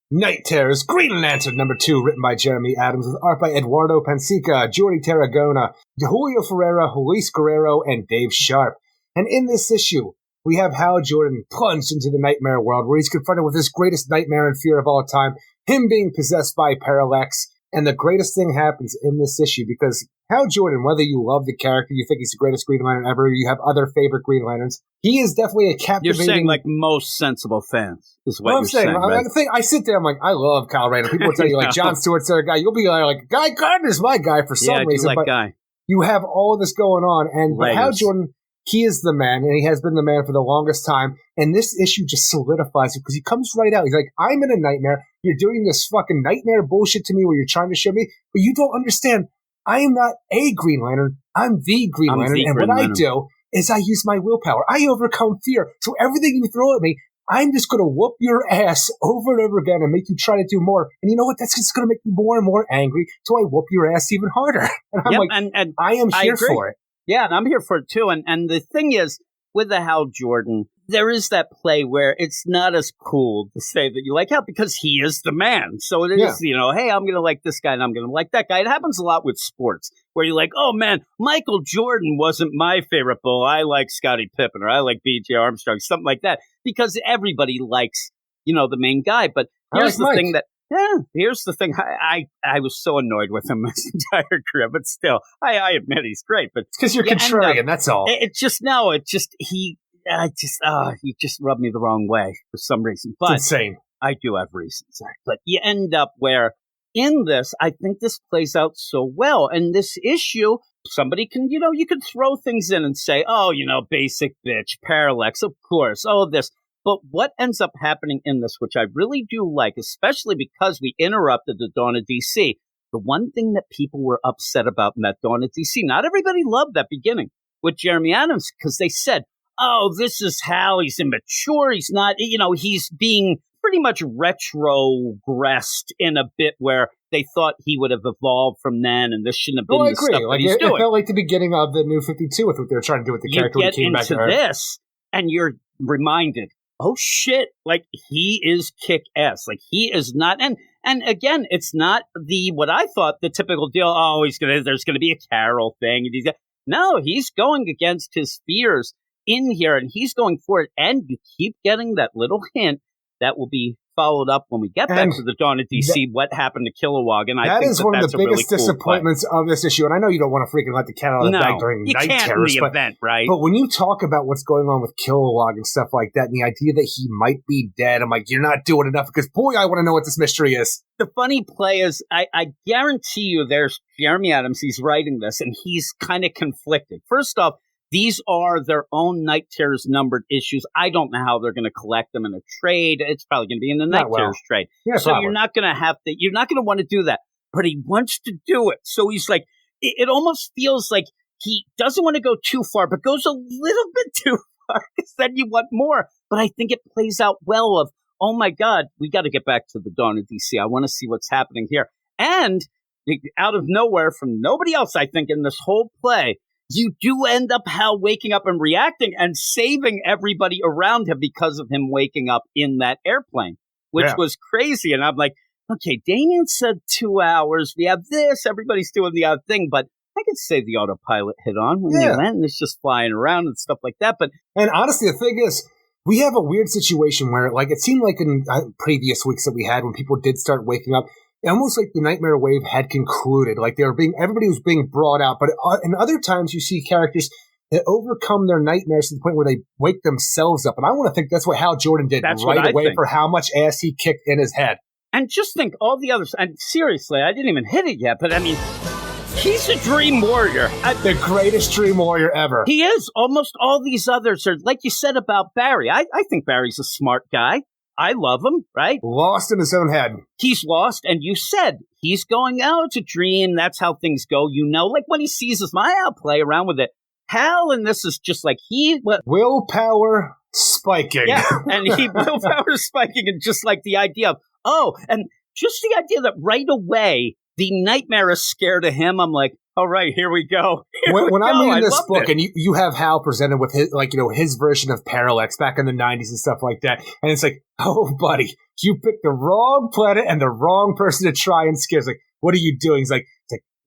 Night Terrors, Green Lantern #2, written by Jeremy Adams, with art by Eduardo Pansica, Jordi Tarragona, Julio Ferreira, Luis Guerrero, and Dave Sharp. And in this issue, we have Hal Jordan plunged into the nightmare world, where he's confronted with his greatest nightmare and fear of all time, him being possessed by Parallax. And the greatest thing happens in this issue, because Hal Jordan, whether you love the character, you think he's the greatest Green Lantern ever, you have other favorite Green Lanterns, he is definitely a captivating... You're saying like most sensible fans is what you're saying, right? I sit there, I'm like, I love Kyle Rayner. People will tell you, like, John Stewart's their guy. You'll be like, Guy Gardner's my guy for some reason. But Guy. You have all of this going on, and Hal Jordan... He is the man, and he has been the man for the longest time. And this issue just solidifies it, because he comes right out. He's like, I'm in a nightmare. You're doing this fucking nightmare bullshit to me where you're trying to show me, but you don't understand. I am not a Green Lantern. I'm the Green Lantern. And what I do is I use my willpower. I overcome fear. So everything you throw at me, I'm just going to whoop your ass over and over again and make you try to do more. And you know what? That's just going to make me more and more angry. So I whoop your ass even harder. And I'm and I am here for it. Yeah, and I'm here for it too. And the thing is, with the Hal Jordan, there is that play where it's not as cool to say that you like Hal because he is the man. So it is, hey, I'm going to like this guy and I'm going to like that guy. It happens a lot with sports where you're like, oh man, Michael Jordan wasn't my favorite bull. I like Scottie Pippen or I like B.J. Armstrong, something like that, because everybody likes, the main guy. But here's the thing that, here's the thing. I was so annoyed with him his entire career, but still, I admit he's great. But it's because you're contrarian, that's all. He just rubbed me the wrong way for some reason. But it's insane. I do have reasons. But you end up where, in this, I think this plays out so well. And this issue, somebody can, you can throw things in and say, oh, basic bitch, Parallax, of course, this. But what ends up happening in this, which I really do like, especially because we interrupted the Dawn of DC, the one thing that people were upset about in that Dawn of DC, not everybody loved that beginning with Jeremy Adams, because they said, oh, this is Hal, he's immature, he's not, he's being pretty much retrogressed in a bit where they thought he would have evolved from then, and this shouldn't have been the stuff that he's doing. It felt like the beginning of the New 52 with what they were trying to do with the character when he came back to Earth. This, and you're reminded, oh shit, like he is kick-ass. Like he is not, and again, it's not what I thought the typical deal, there's gonna be a Carol thing. No, he's going against his fears in here, and he's going for it, and you keep getting that little hint that will be followed up when we get back to the Dawn of DC, what happened to Kilowog, and I think is one of the biggest really disappointments of this issue, and I know you don't want to freaking let the cat out of the bag during Night Terrors, right? But when you talk about what's going on with Kilowog and stuff like that, and the idea that he might be dead, I'm like, you're not doing enough, because boy, I want to know what this mystery is. The funny play is, I guarantee you there's Jeremy Adams, he's writing this, and he's kind of conflicted. First off, these are their own Night Terrors numbered issues. I don't know how they're going to collect them in a trade. It's probably going to be in the Night Terrors trade. Yeah, so you're not going to want to do that. But he wants to do it. So he's like, it almost feels like he doesn't want to go too far, but goes a little bit too far, because then you want more. But I think it plays out well of, oh my God, we got to get back to the Dawn of DC. I want to see what's happening here. And out of nowhere, from nobody else, I think, in this whole play, you do end up Hal waking up and reacting and saving everybody around him because of him waking up in that airplane, which was crazy. And I'm like, okay, Damian said 2 hours. We have this. Everybody's doing the other thing. But I could say the autopilot hit on when they went, and it's just flying around and stuff like that. And honestly, the thing is, we have a weird situation where, like, it seemed like in previous weeks that we had when people did start waking up, almost like the nightmare wave had concluded. Like everybody was being brought out. But in other times, you see characters that overcome their nightmares to the point where they wake themselves up. And I want to think that's what Hal Jordan did right away for how much ass he kicked in his head. And just think all the others. And seriously, I didn't even hit it yet. But I mean, he's a dream warrior. The greatest dream warrior ever. He is. Almost all these others are, like you said about Barry. I think Barry's a smart guy. I love him, right? Lost in his own head. He's lost, and you said he's going, it's a dream. That's how things go. Like when he sees his mind, I'll play around with it. Hal, and this is just like willpower spiking. Yeah, and willpower spiking, and just like the idea of, and just the idea that right away the nightmare is scared of him. I'm like, all right, here we go. When I'm reading this book and you have Hal presented with his, like, his version of Parallax back in the 90s and stuff like that, and it's like, oh, buddy, you picked the wrong planet and the wrong person to try and scare. It's like, what are you doing? It's like,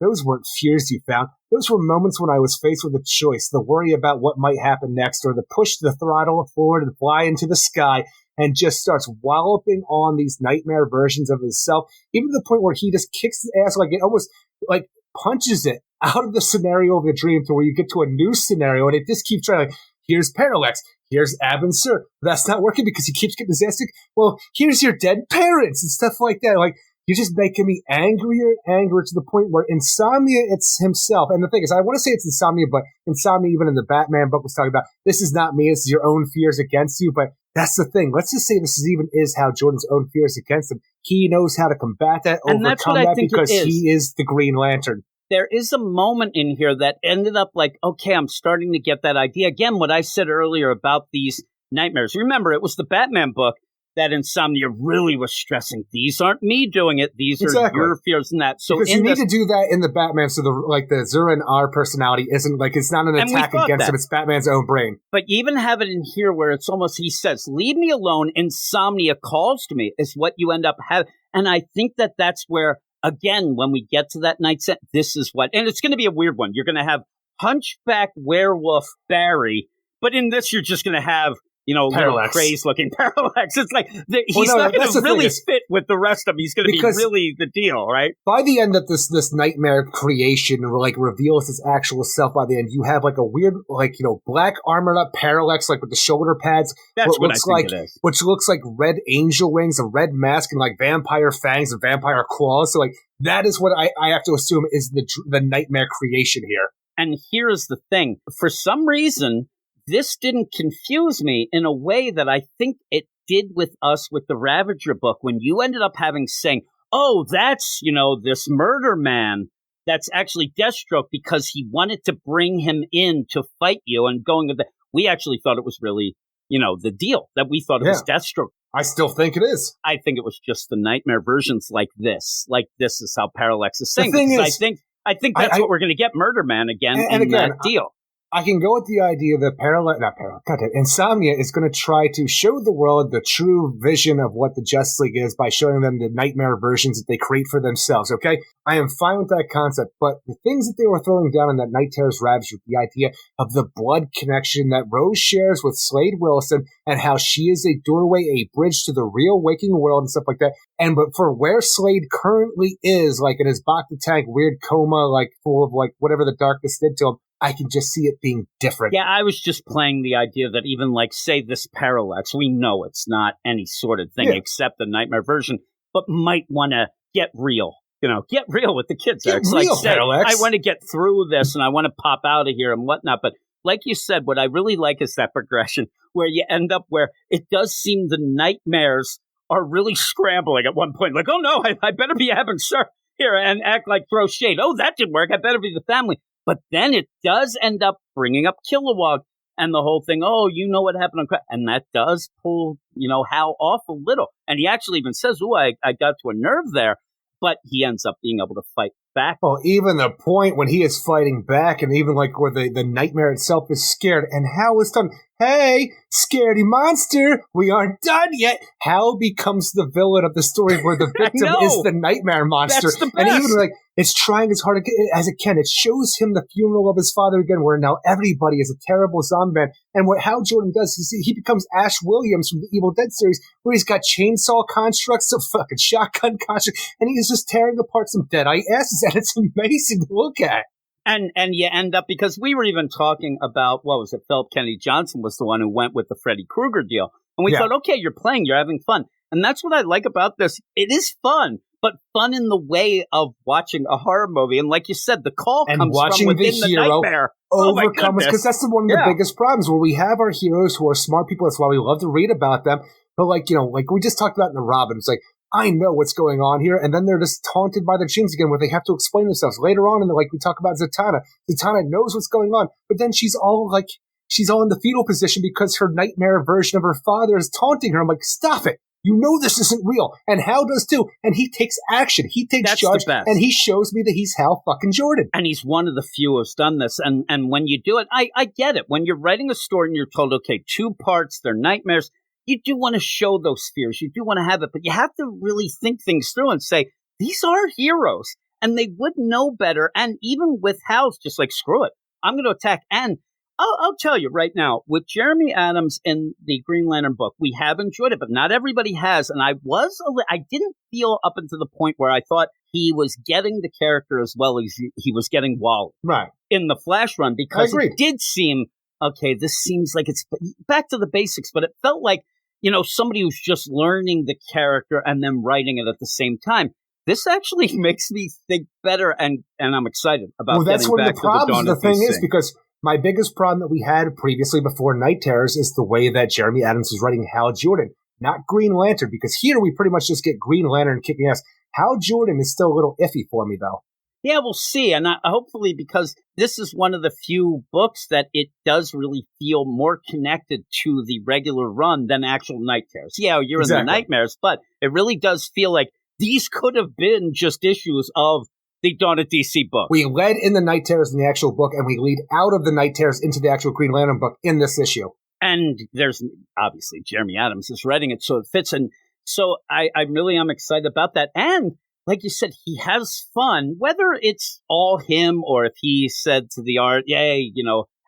those weren't fears you found. Those were moments when I was faced with a choice, the worry about what might happen next, or the push the throttle forward and fly into the sky, and just starts walloping on these nightmare versions of himself, even to the point where he just kicks his ass, like it almost like punches it out of the scenario of the dream to where you get to a new scenario, and it just keeps trying, like, here's Parallax, here's Ab and Sur. That's not working because he keeps getting his ass kicked. Well, here's your dead parents and stuff like that. Like, you're just making me angrier and angrier to the point where Insomnia, it's himself. And the thing is, I want to say it's Insomnia, but Insomnia, even in the Batman book, was talking about, this is not me, it's your own fears against you. But that's the thing. Let's just say this is Hal Jordan's own fears against him. He knows how to combat that, overcome that, because he is the Green Lantern. There is a moment in here that ended up like, okay, I'm starting to get that idea. Again, what I said earlier about these nightmares. Remember, it was the Batman book that Insomnia really was stressing. These aren't me doing it. These are your fears and that. So because you need to do that in the Batman, so the Zura and R personality isn't like, it's not an attack against him. It's Batman's own brain. But you even have it in here where it's almost, he says, leave me alone. Insomnia calls to me is what you end up having. And I think that that's where, again, when we get to that night set, this is what, and it's going to be a weird one. You're going to have Hunchback Werewolf Barry, but in this, you're just going to have, little crazed-looking Parallax. It's like, he's not going to really fit with the rest of them. He's going to be really the deal, right? By the end of this nightmare creation, like, reveals his actual self by the end, you have, like, a weird, like, black armored-up Parallax, like, with the shoulder pads. That's what I think it is. Which looks like red angel wings, a red mask, and, like, vampire fangs and vampire claws. So, like, that is what I have to assume is the nightmare creation here. And here's the thing. For some reason, this didn't confuse me in a way that I think it did with us with the Ravager book, when you ended up saying, oh, that's, this murder man. That's actually Deathstroke, because he wanted to bring him in to fight you and we actually thought it was really, the deal, that we thought it was Deathstroke. I still think it is. I think it was just the nightmare versions like this. Like, this is how Parallax is saying. The thing is, I think that's what we're going to get, Murder Man again in that deal. I can go with the idea that Insomnia is going to try to show the world the true vision of what the Justice League is by showing them the nightmare versions that they create for themselves, okay? I am fine with that concept, but the things that they were throwing down in that Night Terror's Ravager, the idea of the blood connection that Rose shares with Slade Wilson, and how she is a doorway, a bridge to the real waking world and stuff like that, but for where Slade currently is, like in his Bacta tank, weird coma, like full of like whatever the darkness did to him, I can just see it being different. Yeah, I was just playing the idea that even, like, say this Parallax, we know it's not any sort of thing except the nightmare version, but might want to get real. Get real with the kids. Get it's real, like, say, Parallax. I want to get through this and I want to pop out of here and whatnot. But like you said, what I really like is that progression where you end up where it does seem the nightmares are really scrambling at one point. Like, oh no, I better be having Sir here and act like throw shade. Oh, that didn't work. I better be the family. But then it does end up bringing up Kilowog and the whole thing. Oh, you know what happened on and that does pull, Hal off a little. And he actually even says, "Oh, I got to a nerve there." But he ends up being able to fight back. Well, even the point when he is fighting back, and even like where the nightmare itself is scared, and Hal is done. Hey, scaredy monster, we aren't done yet. Hal becomes the villain of the story where the victim is the nightmare monster. That's the best. And even like it's trying as hard as it can. It shows him the funeral of his father again, where now everybody is a terrible zombie man. And what Hal Jordan does is he becomes Ash Williams from the Evil Dead series, where he's got chainsaw constructs, some fucking shotgun constructs, and he's just tearing apart some dead-eye asses, and it's amazing to look at. And you end up, because we were even talking about, what was it, Philip Kennedy Johnson was the one who went with the Freddy Krueger deal. And we thought, okay, you're playing, you're having fun. And that's what I like about this. It is fun, but fun in the way of watching a horror movie. And like you said, the call and comes watching from within the hero nightmare. Overcome us, because that's one of the biggest problems, where we have our heroes who are smart people. That's why we love to read about them. But like we just talked about in the Robin, it's like, I know what's going on here, and then they're just taunted by their dreams again, where they have to explain themselves later on. And like we talk about Zatanna knows what's going on, but then she's all in the fetal position because her nightmare version of her father is taunting her. I'm like, stop it! you know this isn't real. And Hal does too. And he takes action. He takes charge. And he shows me that he's Hal fucking Jordan. And he's one of the few who's done this. And when you do it, I get it. When you're writing a story and you're told, okay, 2 parts, they're nightmares, you do want to show those fears. You do want to have it. But you have to really think things through and say, these are heroes. And they would know better. And even with Hal's just like, screw it, I'm going to attack. And I'll tell you right now, with Jeremy Adams in the Green Lantern book, we have enjoyed it, but not everybody has. And I didn't feel up until the point where I thought he was getting the character as well as he was getting Wally in the Flash run, because it did seem, okay, this seems like it's back to the basics, but it felt like, somebody who's just learning the character and then writing it at the same time. This actually makes me think better, and I'm excited about that's getting one back of the problems. To the the thing is, because my biggest problem that we had previously before Night Terrors is the way that Jeremy Adams is writing Hal Jordan, not Green Lantern, because here we pretty much just get Green Lantern kicking ass. Hal Jordan is still a little iffy for me, though. Yeah, we'll see. And hopefully, because this is one of the few books that it does really feel more connected to the regular run than actual Night Terrors. Yeah, you're in the nightmares, but it really does feel like these could have been just issues of the Dawn of DC book. We led in the Night Terrors in the actual book, and we lead out of the Night Terrors into the actual Green Lantern book in this issue. And there's obviously Jeremy Adams is writing it, so it fits. And so I really am excited about that. And like you said, he has fun, whether it's all him or if he said to the art, yay,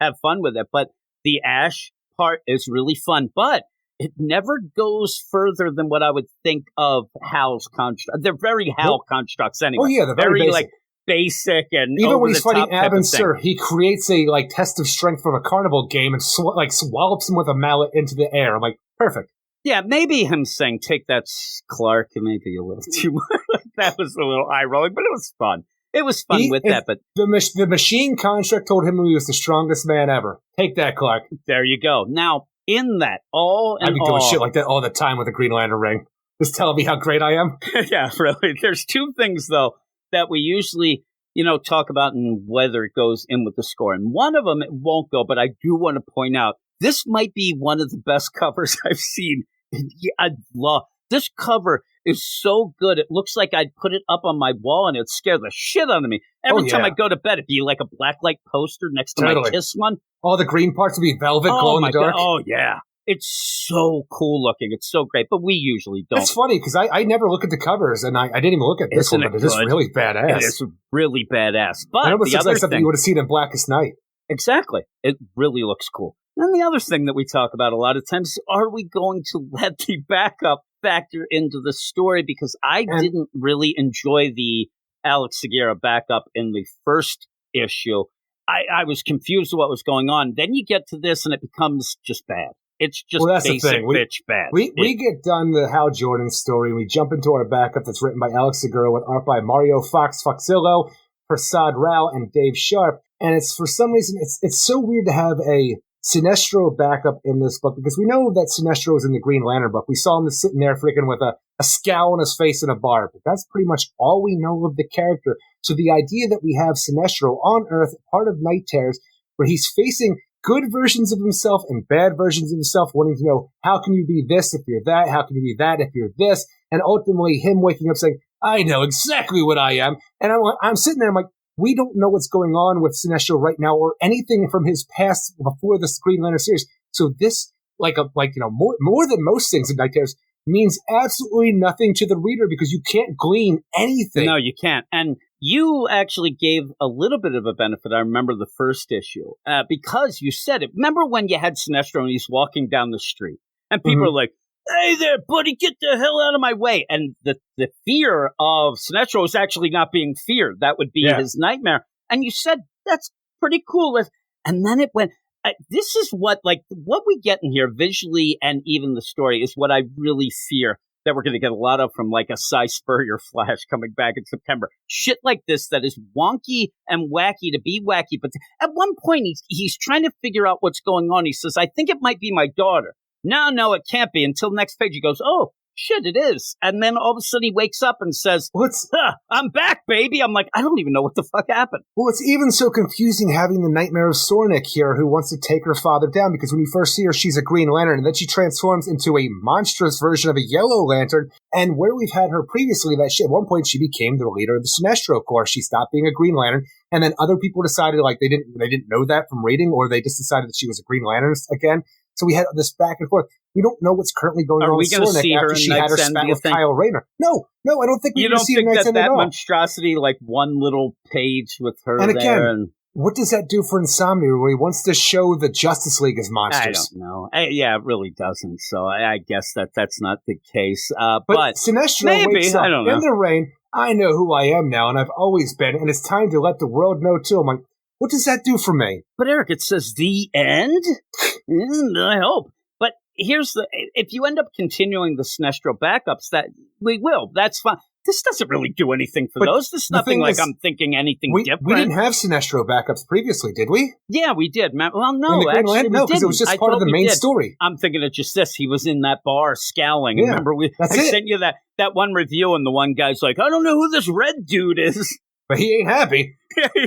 have fun with it. But the Ash part is really fun. But it never goes further than what I would think of Hal's construct. They're very Hal constructs anyway. Oh, yeah, they're very basic. Like basic and even when he's fighting Ab and Sur, he creates a test of strength from a carnival game and swallops him with a mallet into the air. I'm like, perfect. Yeah, maybe him saying "take that, Clark" maybe a little too much. That was a little eye rolling, but it was fun. It was fun with that. But the machine construct told him he was the strongest man ever. Take that, Clark. There you go. Now, in that, I'd be doing shit like that all the time with a Green Lantern ring. Just telling me how great I am. Yeah, really. There's 2 things, though, that we usually, talk about and whether it goes in with the score. And one of them, it won't go, but I do want to point out, this might be one of the best covers I've seen. I love this cover. Is so good. It looks like I'd put it up on my wall and it'd scare the shit out of me. Every time I go to bed, it'd be like a blacklight poster next to my Kiss one. All the green parts would be velvet, glow in the dark. Oh, yeah. It's so cool looking. It's so great, but we usually don't. It's funny because I never look at the covers, and I didn't even look at this one, but it is really badass. It is really badass. But it almost looks like something you would have seen in Blackest Night. Exactly. It really looks cool. And the other thing that we talk about a lot of times, are we going to let the backup factor into the story? Because I didn't really enjoy the Alex Segura backup in the first issue. I was confused with what was going on. Then you get to this and it becomes just bad. It's just basic bitch bad. We get done the Hal Jordan story and we jump into our backup that's written by Alex Segura with art by Mario Foccillo, Prasad Rao, and Dave Sharp. And it's for some reason, it's so weird to have a Sinestro backup in this book, because we know that Sinestro was in the Green Lantern book. We saw him sitting there freaking with a scowl on his face and a bar, but that's pretty much all we know of the character. So the idea that we have Sinestro on Earth, part of Night Terrors, where he's facing good versions of himself and bad versions of himself, wanting to know, how can you be this if you're that? How can you be that if you're this? And ultimately him waking up saying, I know exactly what I am. And I'm sitting there, I'm like, we don't know what's going on with Sinestro right now or anything from his past before this Green Lantern series. So this, more than most things in Night Terrors, means absolutely nothing to the reader because you can't glean anything. No, you can't. And you actually gave a little bit of a benefit. I remember the first issue because you said it. Remember when you had Sinestro and he's walking down the street and people are like, hey there, buddy, get the hell out of my way. And the fear of Sinestro is actually not being feared. That would be his nightmare. And you said, that's pretty cool. And then it went, this is what we get in here visually and even the story is what I really fear that we're going to get a lot of from like a Cy Spurrier Flash coming back in September. Shit like this that is wonky and wacky to be wacky. But at one point, he's trying to figure out what's going on. He says, I think it might be my daughter. No, it can't be. Until next page, he goes, oh, shit, it is. And then all of a sudden he wakes up and says, I'm back, baby. I'm like, I don't even know what the fuck happened. Well, it's even so confusing having the Nightmare of Sornik here who wants to take her father down, because when you first see her, she's a Green Lantern, and then she transforms into a monstrous version of a Yellow Lantern. And where we've had her previously, that at one point she became the leader of the Sinestro Corps. She stopped being a Green Lantern, and then other people decided like they didn't know that from reading, or they just decided that she was a Green Lantern again. So we had this back and forth. We don't know what's currently going on with Sornik after she had her spat with Kyle Rayner. No, I don't think we're going to see her Night's End at all. You don't think that monstrosity, like one little page with her and again, there? And what does that do for Insomnia, where he wants to show the Justice League as monsters? I don't know. Yeah, it really doesn't. So I guess that's not the case. But Sinestro maybe, wakes up I don't know. In the rain. I know who I am now, and I've always been, and it's time to let the world know, too. I'm like, what does that do for me? But Eric, it says the end? I hope. But here's if you end up continuing the Sinestro backups, that we will. That's fine. This doesn't really do anything for those. There's nothing like I'm thinking anything different. We didn't have Sinestro backups previously, did we? Yeah, we did. Well, no, actually, no, because it was just part of the main story. I'm thinking of just this. He was in that bar scowling. Yeah, remember, I sent you that one review, and the one guy's like, I don't know who this red dude is. But he ain't happy.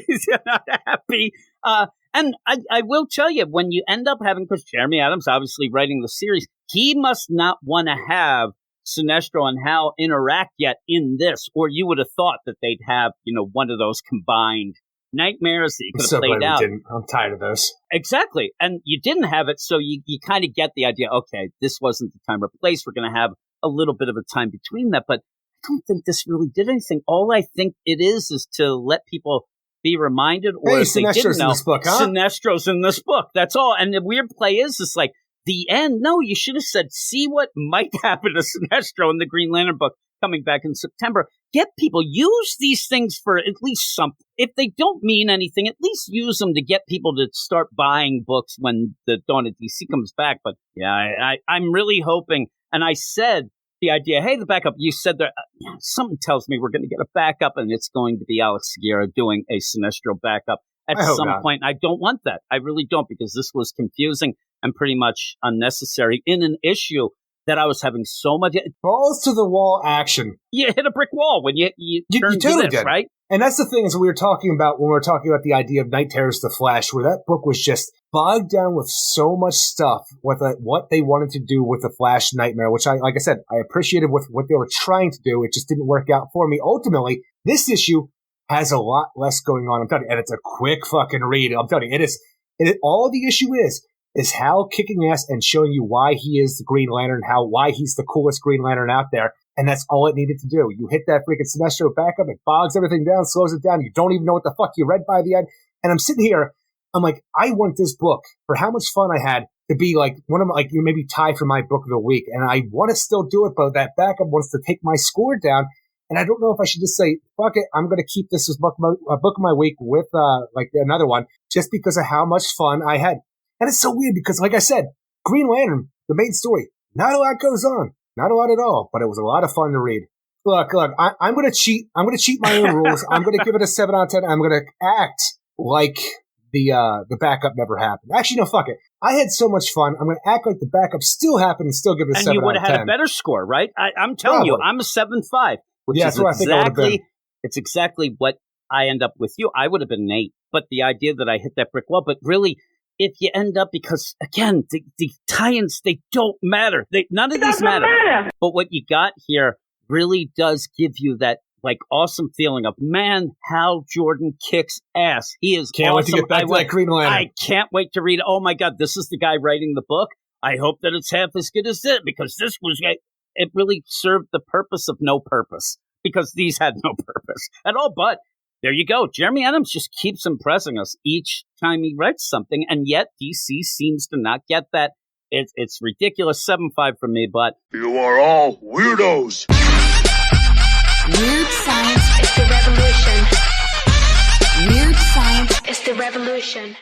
He's not happy. And I will tell you, when you end up having, because Jeremy Adams obviously writing the series, he must not want to have Sinestro and Hal interact yet in this, or you would have thought that they'd have, one of those combined nightmares that you could have played out. I'm tired of those. Exactly. And you didn't have it, so you kind of get the idea, okay, this wasn't the time or place. We're going to have a little bit of a time between that, but I don't think this really did anything. All I think it is to let people be reminded, or if they didn't know, Sinestro's in this book. That's all. And the weird play is it's like, the end? No, you should have said, see what might happen to Sinestro in the Green Lantern book coming back in September. Get people, use these things for at least something. If they don't mean anything, at least use them to get people to start buying books when the Dawn of DC comes back. But yeah, I'm really hoping, and I said the idea, hey, the backup, you said that something tells me we're going to get a backup, and it's going to be Alex Segura doing a Sinestro backup at some point. I don't want that. I really don't, because this was confusing and pretty much unnecessary in an issue that I was having so much balls to the wall action. You hit a brick wall when you turned to this, right? And that's the thing is we were talking about when we were talking about the idea of Night Terrors the Flash, where that book was just bogged down with so much stuff with what they wanted to do with the Flash Nightmare, which like I said, I appreciated with what they were trying to do. It just didn't work out for me. Ultimately, this issue has a lot less going on. I'm telling you, and it's a quick fucking read. I'm telling you, all the issue is Hal kicking ass and showing you why he is the Green Lantern, why he's the coolest Green Lantern out there. And that's all it needed to do. You hit that freaking Sinestro backup, it bogs everything down, slows it down. You don't even know what the fuck you read by the end. And I'm sitting here, I'm like, I want this book for how much fun I had to be like one of my, like, maybe tied for my book of the week. And I want to still do it, but that backup wants to take my score down. And I don't know if I should just say, fuck it, I'm going to keep this as book of my week with like another one, just because of how much fun I had. And it's so weird because, like I said, Green Lantern, the main story, not a lot goes on. Not a lot at all, but it was a lot of fun to read. Look, I'm going to cheat. I'm going to cheat my own rules. I'm going to give it a 7 out of 10. I'm going to act like the backup never happened. Actually, no, fuck it. I had so much fun. I'm going to act like the backup still happened and still give it a 7 out of 10. And you would have had a better score, right? I'm telling you, I'm a 7.5, which is exactly, it's exactly what I end up with you. I would have been an 8, but the idea that I hit that brick wall, but really, if you end up, because again, the tie-ins, they don't matter. None of these matter. But what you got here really does give you that like awesome feeling of, man, Hal Jordan kicks ass. He is can't awesome. Wait to get back to that Green Lantern. I can't wait to read it. Oh my God, this is the guy writing the book. I hope that it's half as good as it, because this was, it really served the purpose of no purpose, because these had no purpose at all. But there you go. Jeremy Adams just keeps impressing us each time he writes something, and yet DC seems to not get that. It's ridiculous. 7.5 from me, but you are all weirdos. Weird science is the revolution. Weird science is the revolution.